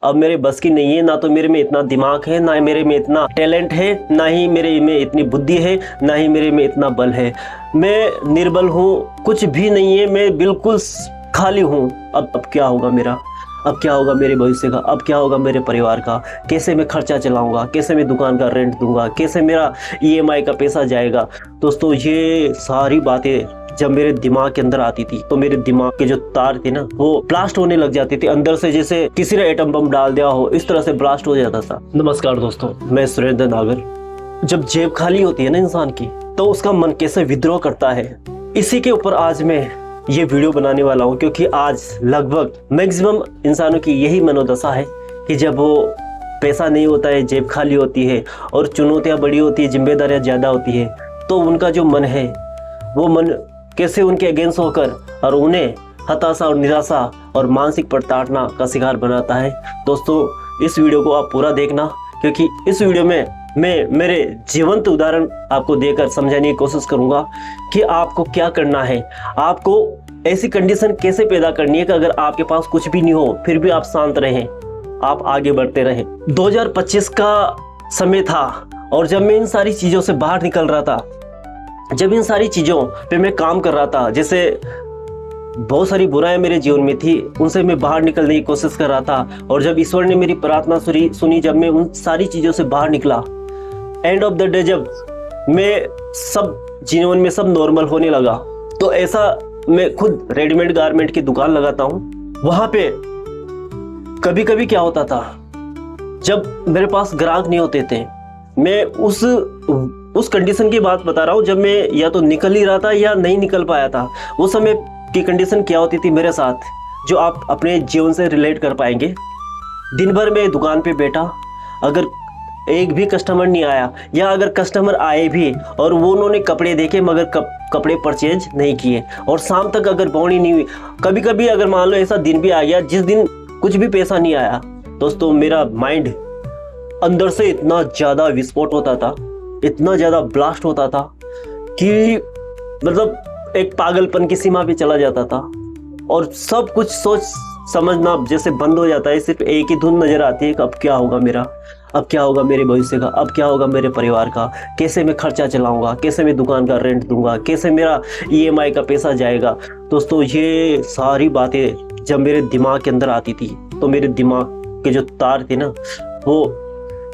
अब मेरे बस की नहीं है। ना तो मेरे में इतना दिमाग है, ना मेरे में इतना टैलेंट है, ना ही मेरे में इतनी बुद्धि है, ना ही मेरे में इतना बल है। मैं निर्बल हूँ, कुछ भी नहीं है, मैं बिल्कुल खाली हूँ। अब क्या होगा मेरा? अब क्या होगा मेरे भविष्य का? अब क्या होगा मेरे परिवार का? कैसे मैं खर्चा चलाऊंगा? कैसे मैं दुकान का रेंट दूंगा? कैसे मेरा EMI का पैसा जाएगा? दोस्तों, ये सारी बातें जब मेरे दिमाग के अंदर आती थी तो मेरे दिमाग के जो तार थे ना, वो ब्लास्ट होने लग जाते थे अंदर से, जैसे किसी ने एटम बम डाल दिया हो, इस तरह से ब्लास्ट हो जाता था। नमस्कार दोस्तों, मैं सुरेंद्र नागर। जब जेब खाली होती है ना इंसान की, तो उसका मन कैसे विद्रोह करता है, इसी के ऊपर आज मैं ये वीडियो बनाने वाला हूँ। क्योंकि आज लगभग मैक्सिमम इंसानों की यही मनोदशा है कि जब वो पैसा नहीं होता है, जेब खाली होती है और चुनौतियाँ बड़ी होती है, जिम्मेदारियाँ ज़्यादा होती है, तो उनका जो मन है वो मन कैसे उनके अगेंस्ट होकर और उन्हें हताशा और निराशा और मानसिक प्रताड़ना का शिकार बनाता है। दोस्तों, इस वीडियो को आप पूरा देखना, क्योंकि इस वीडियो में मैं मेरे जीवंत उदाहरण आपको देकर समझाने की कोशिश करूंगा कि आपको क्या करना है, आपको ऐसी कंडीशन कैसे पैदा करनी है कि अगर आपके पास कुछ भी नहीं हो फिर भी आप शांत रहें, आप आगे बढ़ते रहें। 2025 का समय था और जब मैं इन सारी चीज़ों से बाहर निकल रहा था, जब इन सारी चीज़ों पे मैं काम कर रहा था, जैसे बहुत सारी बुराइयां मेरे जीवन में थी, उनसे मैं बाहर निकलने की कोशिश कर रहा था। और जब ईश्वर ने मेरी प्रार्थना सुनी, जब मैं उन सारी चीज़ों से बाहर निकला, एंड ऑफ द डे जब मैं सब जीवन में सब नॉर्मल होने लगा, तो ऐसा मैं खुद रेडीमेड गारमेंट की दुकान लगाता हूँ। वहाँ पे कभी कभी क्या होता था, जब मेरे पास ग्राहक नहीं होते थे, मैं उस कंडीशन की बात बता रहा हूँ जब मैं या तो निकल ही रहा था या नहीं निकल पाया था। उस समय की कंडीशन क्या होती थी मेरे साथ, जो आप अपने जीवन से रिलेट कर पाएंगे। दिन भर मैं दुकान पे बैठा, अगर एक भी कस्टमर नहीं आया, या अगर कस्टमर आए भी और वो उन्होंने कपड़े देखे मगर कपड़े परचेज नहीं किए, और शाम तक अगर पहुंची नहीं हुई, कभी कभी अगर मान लो ऐसा दिन भी आ गया जिस दिन कुछ भी पैसा नहीं आया, दोस्तों मेरा माइंड अंदर से इतना ज़्यादा विस्फोट होता था, इतना ज़्यादा ब्लास्ट होता था कि मतलब एक पागलपन की सीमा पे चला जाता था और सब कुछ सोच समझना जैसे बंद हो जाता है। सिर्फ एक ही धुन नजर आती है कि अब क्या होगा मेरा, अब क्या होगा मेरे भविष्य का, अब क्या होगा मेरे परिवार का, कैसे मैं खर्चा चलाऊंगा, कैसे मैं दुकान का रेंट दूंगा, कैसे मेरा EMI का पैसा जाएगा। दोस्तों, ये सारी बातें जब मेरे दिमाग के अंदर आती थी तो मेरे दिमाग के जो तार थे ना, वो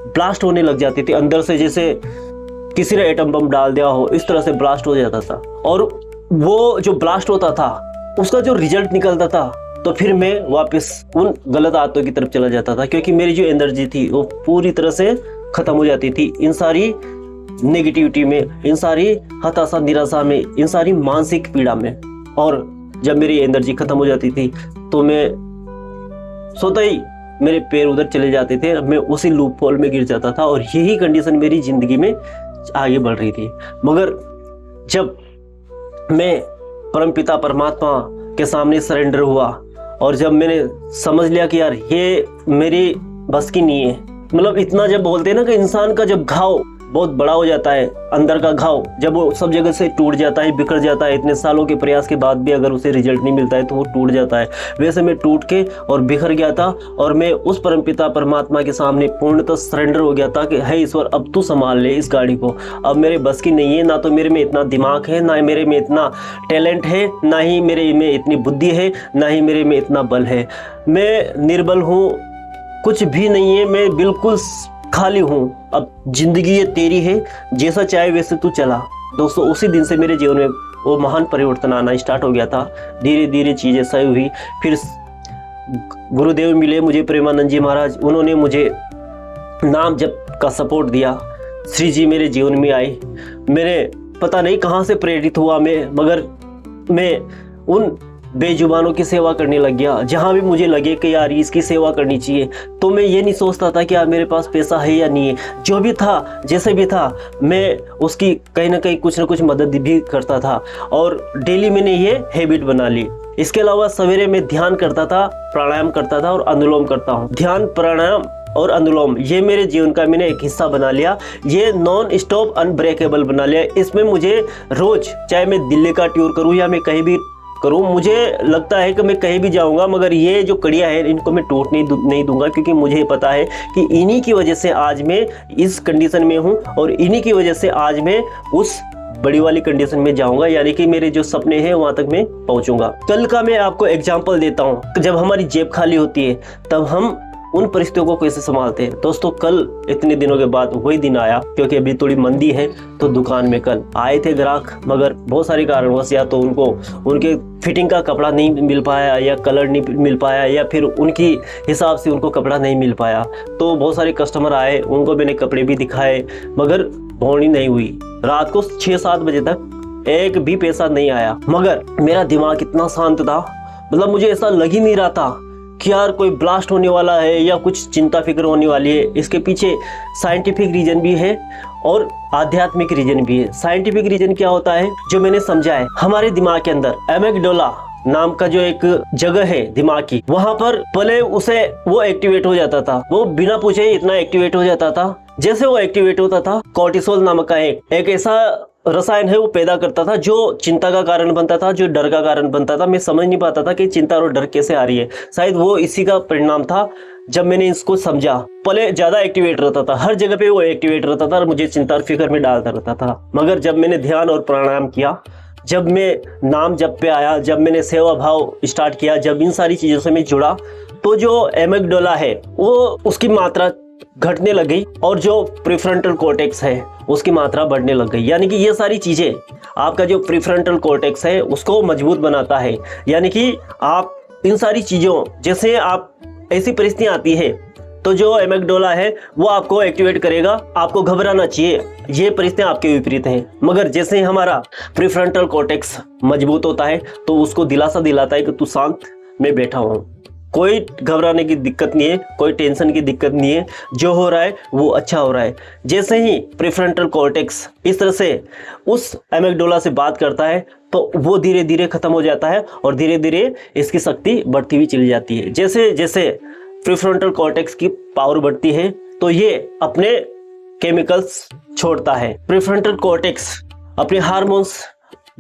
ब्लास्ट होने लग जाते थे अंदर से, जैसे किसी ने एटम बम डाल दिया हो, इस तरह से ब्लास्ट हो जाता था। और वो जो ब्लास्ट होता था उसका जो रिजल्ट निकलता था, तो फिर मैं वापस उन गलत आदतों की तरफ चला जाता था, क्योंकि मेरी जो एनर्जी थी वो पूरी तरह से खत्म हो जाती थी इन सारी नेगेटिविटी में, इन सारी हताशा निराशा में, इन सारी मानसिक पीड़ा में। और जब मेरी एनर्जी खत्म हो जाती थी तो मैं सोता ही मेरे पैर उधर चले जाते थे, मैं उसी लूप होल में गिर जाता था और यही कंडीशन मेरी जिंदगी में आगे बढ़ रही थी। मगर जब मैं परमपिता परमात्मा के सामने सरेंडर हुआ और जब मैंने समझ लिया कि यार ये मेरी बस की नहीं है, मतलब इतना जब बोलते हैं ना कि इंसान का जब घाव बहुत बड़ा हो जाता है, अंदर का घाव जब वो सब जगह से टूट जाता है, बिखर जाता है, इतने सालों के प्रयास के बाद भी अगर उसे रिजल्ट नहीं मिलता है तो वो टूट जाता है, वैसे मैं टूट के और बिखर गया था। और मैं उस परमपिता परमात्मा के सामने पूर्णतः सरेंडर हो गया था कि हे ईश्वर, अब तू संभाल ले इस गाड़ी को, अब मेरे बस की नहीं है। ना तो मेरे में इतना दिमाग है, ना मेरे में इतना टैलेंट है, ना ही मेरे में इतनी बुद्धि है, ना ही मेरे में इतना बल है। मैं निर्बल हूँ, कुछ भी नहीं है, मैं बिल्कुल खाली हूँ। अब जिंदगी ये तेरी है, जैसा चाहे वैसे तू चला। दोस्तों, उसी दिन से मेरे जीवन में वो महान परिवर्तन आना स्टार्ट हो गया था। धीरे धीरे चीज़ें सही हुई। फिर गुरुदेव मिले मुझे, प्रेमानंद जी महाराज, उन्होंने मुझे नाम जप का सपोर्ट दिया। श्री जी मेरे जीवन में आए, मैंने पता नहीं कहाँ से प्रेरित हुआ मगर मैं उन बेजुबानों की सेवा करने लग गया। जहाँ भी मुझे लगे कि यार इसकी सेवा करनी चाहिए, तो मैं ये नहीं सोचता था कि यार मेरे पास पैसा है या नहीं है, जो भी था जैसे भी था मैं उसकी कहीं ना कहीं कुछ ना कुछ मदद भी करता था। और डेली मैंने ये हैबिट बना ली। इसके अलावा सवेरे में ध्यान करता था, प्राणायाम करता था और अनुलोम करता हूँ। ध्यान, प्राणायाम और अनुलोम ये मेरे जीवन का मैंने एक हिस्सा बना लिया, ये नॉन स्टॉप अनब्रेकेबल बना लिया। इसमें मुझे रोज, चाहे मैं दिल्ली का टूर करूँ या मैं कहीं भी करूं। मुझे लगता है कि मैं कहीं भी जाऊंगा मगर ये जो कड़ियाँ हैं इनको मैं टूट नहीं दूंगा, क्योंकि मुझे पता है कि इन्हीं की वजह से आज मैं इस कंडीशन में हूं और इन्हीं की वजह से आज मैं उस बड़ी वाली कंडीशन में जाऊंगा, यानी कि मेरे जो सपने हैं वहां तक मैं पहुंचूंगा। कल का मैं आपको एग्जांपल देता हूं, जब हमारी जेब खाली होती है तब हम उन परिस्थितियों को कैसे संभालते हैं। दोस्तों कल इतने दिनों के बाद वही दिन आया, क्योंकि अभी थोड़ी मंदी है तो दुकान में कल आए थे ग्राहक, मगर बहुत सारे कारणवश या तो उनको उनके फिटिंग का कपड़ा नहीं मिल पाया, या कलर नहीं मिल पाया, या फिर उनकी हिसाब से उनको कपड़ा नहीं मिल पाया। तो बहुत सारे कस्टमर आए, उनको मैंने कपड़े भी दिखाए मगर बोनी नहीं हुई। रात को 6-7 बजे तक एक भी पैसा नहीं आया, मगर मेरा दिमाग इतना शांत था, मतलब मुझे ऐसा लग ही नहीं रहा था कि यार कोई ब्लास्ट होने वाला है या कुछ चिंता फिक्र होने वाली है। इसके पीछे साइंटिफिक रीजन भी है और आध्यात्मिक रीजन भी है। साइंटिफिक रीजन क्या होता है, जो मैंने समझा है, हमारे दिमाग के अंदर एमिगडाला नाम का जो एक जगह है दिमाग की, वहां पर पहले उसे वो एक्टिवेट हो जाता था, वो बिना पूछे इतना एक्टिवेट हो जाता था। जैसे वो एक्टिवेट होता था, कोर्टिसोल नामक का एक ऐसा रसायन है वो पैदा करता था जो चिंता का कारण बनता था, जो डर का कारण बनता था। मैं समझ नहीं पाता था कि चिंता और डर कैसे आ रही है, शायद वो इसी का परिणाम था। जब मैंने इसको समझा, पहले ज्यादा एक्टिवेट रहता था, हर जगह पे वो एक्टिवेट रहता था और मुझे चिंता और फिक्र में डालता रहता था। मगर जब मैंने ध्यान और प्राणायाम किया, जब मैं नाम जप पे आया, जब मैंने सेवा भाव स्टार्ट किया, जब इन सारी चीजों से मैं जुड़ा, तो जो एमिगडाला है वो उसकी मात्रा घटने लग गई और जो प्रीफ्रंटल कॉर्टेक्स है उसकी मात्रा बढ़ने लग गई। यानी कि ये सारी चीजें आपका जो प्रीफ्रंटल कॉर्टेक्स है उसको मजबूत बनाता है। यानी कि आप इन सारी चीजों, जैसे आप ऐसी परिस्थितियां आती है तो जो एमिगडाला है वो आपको एक्टिवेट करेगा, आपको घबराना चाहिए, ये परिस्थितियां आपके विपरीत हैं। मगर जैसे हमारा प्रीफ्रंटल कॉर्टेक्स मजबूत होता है तो उसको दिलासा दिलाता है कि तू शांत, मैं बैठा हूँ, कोई घबराने की दिक्कत नहीं है, कोई टेंशन की दिक्कत नहीं है, जो हो रहा है वो अच्छा हो रहा है। जैसे ही प्रीफ्रंटल कॉर्टेक्स इस तरह से उस एमिगडाला से बात करता है तो वो धीरे धीरे खत्म हो जाता है और धीरे धीरे इसकी शक्ति बढ़ती हुई चली जाती है। जैसे जैसे प्रीफ्रंटल कॉर्टेक्स की पावर बढ़ती है तो ये अपने केमिकल्स छोड़ता है। प्रीफ्रंटल कॉर्टेक्स अपने हार्मोन्स,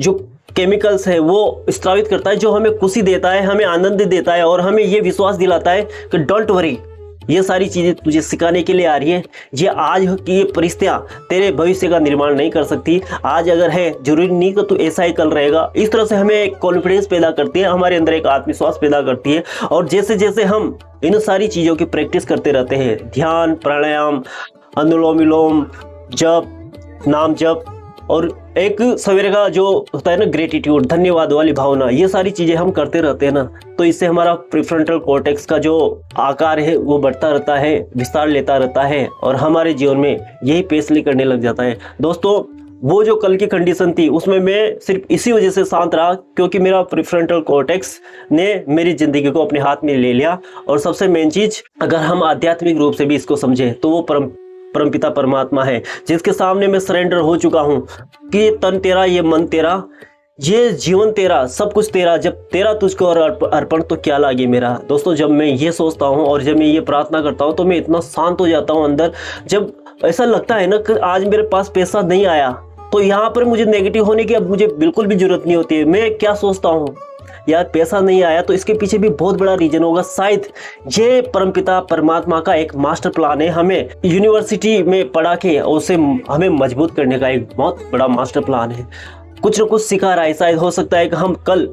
जो केमिकल्स है वो स्त्रावित करता है, जो हमें खुशी देता है, हमें आनंद देता है और हमें ये विश्वास दिलाता है कि डोंट वरी, ये सारी चीजें तुझे सिखाने के लिए आ रही है। ये आज की ये परिस्थितियां तेरे भविष्य का निर्माण नहीं कर सकती। आज अगर है, जरूरी नहीं कि तू ऐसा ही कल रहेगा। इस तरह से हमें एक कॉन्फिडेंस पैदा करती है, हमारे अंदर एक आत्मविश्वास पैदा करती है। और जैसे जैसे हम इन सारी चीजों की प्रैक्टिस करते रहते हैं, ध्यान, प्राणायाम, अनुलोम विलोम, जप, नाम जप, और एक सवेरे का जो होता है ना ग्रेटिट्यूड, धन्यवाद वाली भावना, ये सारी चीजें हम करते रहते हैं ना, तो इससे हमारा प्रीफ्रंटल कॉर्टेक्स का जो आकार है वो बढ़ता रहता है, विस्तार लेता रहता है और हमारे जीवन में यही फैसले करने लग जाता है। दोस्तों वो जो कल की कंडीशन थी उसमें मैं सिर्फ इसी वजह से शांत रहा क्योंकि मेरा प्रीफ्रंटल कॉर्टेक्स ने मेरी जिंदगी को अपने हाथ में ले लिया। और सबसे मेन चीज, अगर हम आध्यात्मिक रूप से भी इसको समझे तो वो परमपिता परमात्मा है, जिसके सामने मैं सरेंडर हो चुका हूँ कि ये तन तेरा, ये मन तेरा, ये जीवन तेरा, सब कुछ तेरा, जब तेरा तुझको अर्पण तो क्या लागे मेरा। दोस्तों जब मैं ये सोचता हूँ और जब मैं ये प्रार्थना करता हूँ तो मैं इतना शांत हो जाता हूँ अंदर। जब ऐसा लगता है ना कि आज मेरे पास पैसा नहीं आया तो यहाँ पर मुझे नेगेटिव होने की अब मुझे बिल्कुल भी जरूरत नहीं होती है। मैं क्या सोचता हूँ, यार पैसा नहीं आया तो इसके पीछे भी बहुत बड़ा रीजन होगा, शायद ये परमपिता परमात्मा का एक मास्टर प्लान है, हमें यूनिवर्सिटी में पढ़ा के उसे हमें मजबूत करने का एक बहुत बड़ा मास्टर प्लान है। कुछ न कुछ सिखा रहा है, शायद हो सकता है कि हम कल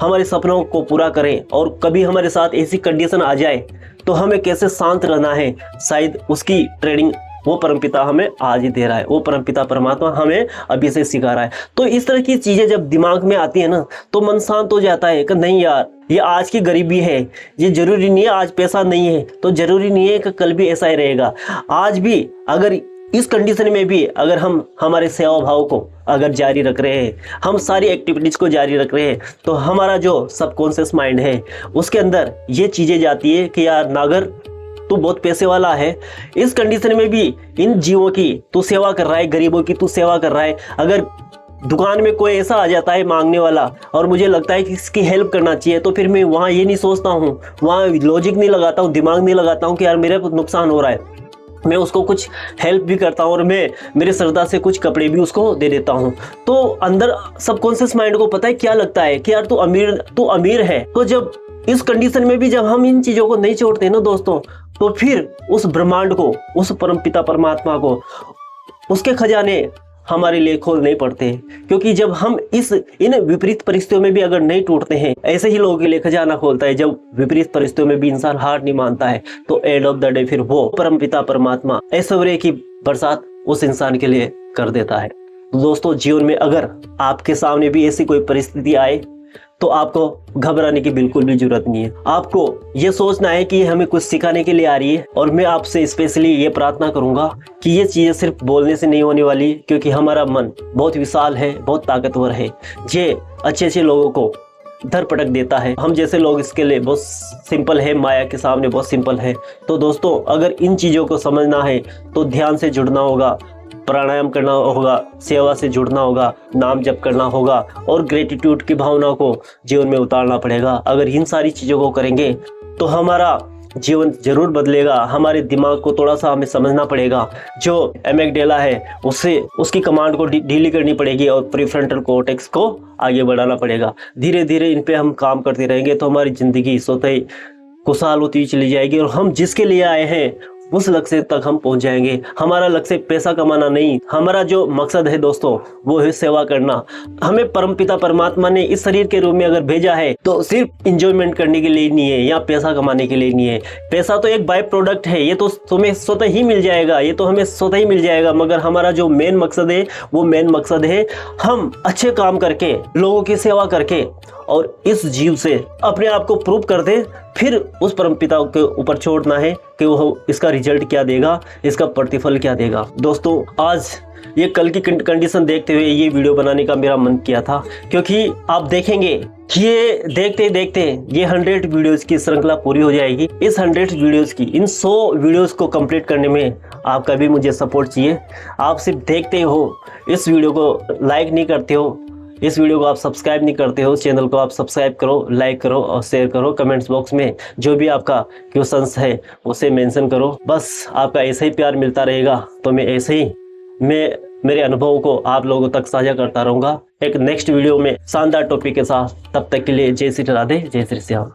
हमारे सपनों को पूरा करें और कभी हमारे साथ ऐसी कंडीशन आ जाए तो हमें कैसे शांत रहना है, शायद उसकी ट्रेनिंग वो परमपिता हमें आज ही दे रहा है, वो परमपिता परमात्मा हमें अभी से सिखा रहा है। तो इस तरह की चीजें जब दिमाग में आती है ना तो मन शांत हो जाता है कि नहीं यार, ये आज की गरीबी है, ये जरूरी नहीं है आज पैसा नहीं है तो जरूरी नहीं है कि कल भी ऐसा ही रहेगा। आज भी अगर इस कंडीशन में भी अगर हम हमारे सेवा भाव को अगर जारी रख रहे हैं, हम सारी एक्टिविटीज को जारी रख रहे हैं, तो हमारा जो सबकॉन्शियस माइंड है उसके अंदर ये चीजें जाती है कि यार नागर तू बहुत पैसे वाला है, इस कंडीशन में भी इन जीवों की तू सेवा कर रहा है, गरीबों की तू सेवा कर रहा है। अगर दुकान में कोई ऐसा आ जाता है मांगने वाला और मुझे लगता है कि इसकी हेल्प करना चाहिए तो फिर मैं वहाँ ये नहीं सोचता हूँ, वहाँ लॉजिक नहीं लगाता हूँ, दिमाग नहीं लगाता हूँ कि यार मेरे नुकसान हो रहा है, मैं उसको कुछ हेल्प भी करता हूँ और मैं मेरे श्रद्धा से कुछ कपड़े भी उसको दे देता हूँ। तो अंदर सबकॉन्शियस माइंड को पता है क्या लगता है कि यार तू अमीर है। तो जब इस कंडीशन में भी जब हम इन चीजों को नहीं छोड़ते ना दोस्तों, तो फिर उस ब्रह्मांड को, उस परमपिता परमात्मा को, उसके खजाने हमारे लिए खोल नहीं पड़ते। क्योंकि जब हम इन विपरीत परिस्थितियों में भी अगर नहीं टूटते हैं, ऐसे ही लोगों के लिए खजाना खोलता है। जब विपरीत परिस्थितियों में भी इंसान हार नहीं मानता है, तो एंड ऑफ द डे फिर वो परमपिता परमात्मा ऐश्वर्य की बरसात उस इंसान के लिए कर देता है। तो दोस्तों, जीवन में अगर आपके सामने भी ऐसी कोई परिस्थिति आए, तो आपको घबराने की बिल्कुल भी जरूरत नहीं है। आपको ये सोचना है कि ये हमें कुछ सिखाने के लिए आ रही है। और मैं आपसे स्पेशली ये प्रार्थना करूंगा कि ये चीजें सिर्फ बोलने से नहीं होने वाली, क्योंकि हमारा मन बहुत विशाल है, बहुत ताकतवर है। ये अच्छे अच्छे लोगों को धर पटक देता है। हम जैसे लोग इसके लिए बहुत सिंपल है, माया के सामने बहुत सिंपल है। तो दोस्तों, अगर इन चीजों को समझना है तो ध्यान से जुड़ना होगा, प्राणायाम करना होगा, सेवा से जुड़ना होगा, नाम जप करना होगा और ग्रेटिट्यूड की भावना को जीवन में उतारना पड़ेगा। अगर इन सारी चीजों को करेंगे तो हमारा जीवन जरूर बदलेगा। हमारे दिमाग को थोड़ा सा हमें समझना पड़ेगा। जो एमिगडाला है उसकी कमांड को ढीली करनी पड़ेगी और प्रीफ्रंटल कॉर्टेक्स को आगे बढ़ाना पड़ेगा। धीरे धीरे इन पे हम काम करते रहेंगे तो हमारी जिंदगी स्वतः ही खुशहाल होती चली जाएगी और हम जिसके लिए आए हैं उस लक्ष्य तक हम पहुंच जाएंगे। हमारा लक्ष्य पैसा कमाना नहीं, हमारा जो मकसद है दोस्तों वो है सेवा करना। हमें परमपिता परमात्मा ने इस शरीर के रूप में अगर भेजा है तो सिर्फ इंजॉयमेंट करने के लिए नहीं है या पैसा कमाने के लिए नहीं है। पैसा तो एक बाय प्रोडक्ट है, ये तो तुम्हें स्वतः ही मिल जाएगा, ये तो हमें स्वतः ही मिल जाएगा। मगर हमारा जो मेन मकसद है वो मेन मकसद है हम अच्छे काम करके, लोगों की सेवा करके और इस जीव से अपने आप को प्रूव कर दे। फिर उस परमपिता के ऊपर छोड़ना है कि वो इसका रिजल्ट क्या देगा, इसका प्रतिफल क्या देगा। दोस्तों, आज ये कल की कंडीशन देखते हुए ये वीडियो बनाने का मेरा मन किया था, क्योंकि आप देखेंगे कि ये देखते देखते ये 100 वीडियोस की श्रृंखला पूरी हो जाएगी। इस 100 वीडियोस की, इन 100 वीडियोस को कंप्लीट करने में आपका भी मुझे सपोर्ट चाहिए। आप सिर्फ देखते हो, इस वीडियो को लाइक नहीं करते हो, इस वीडियो को आप सब्सक्राइब नहीं करते हो, चैनल को आप सब्सक्राइब करो, लाइक करो और शेयर करो। कमेंट्स बॉक्स में जो भी आपका क्वेश्चंस है उसे मेंशन करो। बस आपका ऐसे ही प्यार मिलता रहेगा तो मैं ऐसे ही मेरे अनुभव को आप लोगों तक साझा करता रहूंगा एक नेक्स्ट वीडियो में शानदार टॉपिक के साथ। तब तक के लिए जय श्री राधे, जय श्री श्याम।